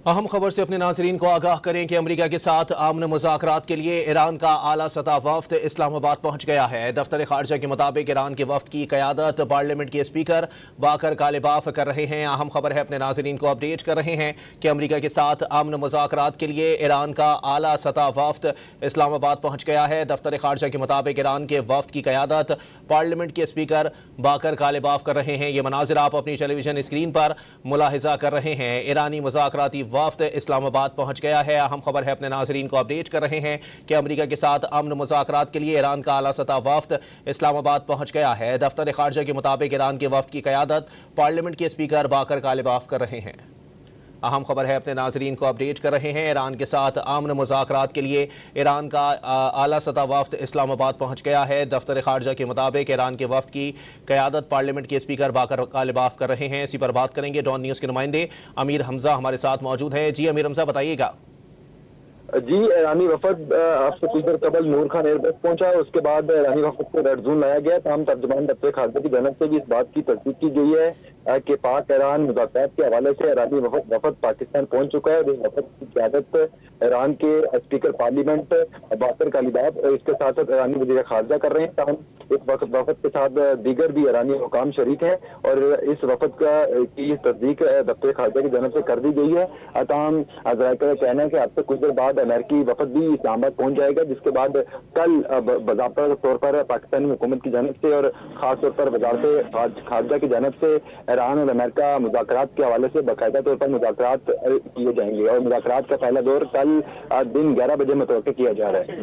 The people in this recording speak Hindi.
अहम खबर से अपने नाज़रीन को आगाह करें कि अमरीका के साथ आमन मुज़ाकरात के लिए ईरान का आला सतह वफ्द इस्लामाबाद पहुंच गया है। दफ्तर खारजा के मुताबिक ईरान के वफ्द की क़यादत पार्लियामेंट के स्पीकर बाकर कालिबाफ कर रहे हैं। अहम खबर है, अपने नाज़रीन को अपडेट कर रहे हैं कि अमरीका के साथ आमन मुज़ाकरात के लिए ईरान का आला सतह वफ्द इस्लामाबाद पहुंच गया है। दफ्तर खारजा के मुताबिक ईरान के वफ्द की क़यादत पार्लियामेंट के स्पीकर बाकर कालिबाफ कर रहे हैं। ये मनाजिर आप अपनी टेलीविजन स्क्रीन पर मुलाहिजा कर रहे हैं। ईरानी मुज़ाकराती वफ्द इस्लामाबाद पहुंच गया है। अहम खबर है, अपने नाज़रीन को अपडेट कर रहे हैं कि अमरीका के साथ अमन मुज़ाकरात के लिए ईरान का आला सतह वफ्द इस्लामाबाद पहुंच गया है। दफ्तर खारजा के मुताबिक ईरान के वफ्द की क़यादत पार्लियामेंट के स्पीकर बाकर कालिबाफ कर रहे हैं। अहम खबर है, अपने नाज़रीन को अपडेट कर रहे हैं। ईरान के साथ आमन मुज़ाकरात के लिए ईरान का आला सतह वफ्द इस्लामाबाद पहुंच गया है। दफ्तर खारजा के मुताबिक ईरान के वफ्द की क़यादत पार्लियामेंट के स्पीकर बाकर कालिबाफ कर रहे हैं। इसी पर बात करेंगे। डॉन न्यूज़ के नुमाइंदे अमीर हमजा हमारे साथ मौजूद हैं। जी अमीर हमजा, बताइएगा। जी, ईरानी वफद हफ्ते कुछ देर कबल नूर खान एयरबेस पहुंचा। उसके बाद ईरानी वफद को रेड जोन लाया गया। तमाम तर्जुमान दफ्तर खारजा की जानब से भी इस बात की तस्दीक की गई है कि पाक ईरान मुज़ाकरात के हवाले से ईरानी वफद पाकिस्तान पहुंच चुका है। वफद की क़यादत ईरान के स्पीकर पार्लियामेंट बाकर कालिबाफ और इसके साथ साथ ईरानी वज़ीर खारजा कर रहे हैं। तमाम इस वफद के साथ दीगर भी ईरानी हुकाम शरीक हैं और इस वफद की तस्दीक दफ्तर खारजा की जानब से कर दी गई है। तमाम अज़राइल का कहना है कि अब से कुछ देर बाद अमेरिकी वफद भी इस्लामाबाद पहुंच जाएगा, जिसके बाद कल बाज़ाब्ता तौर पर पाकिस्तानी हुकूमत की जानब से और खास तौर पर वज़ारत खारजा की जानब से ईरान और अमेरिका मुज़ाकरात के हवाले से बाकायदा तौर पर मुज़ाकरात किए जाएंगे और मुज़ाकरात का पहला दौर कल दिन 11 बजे मुतवक्किल किया जा रहा है।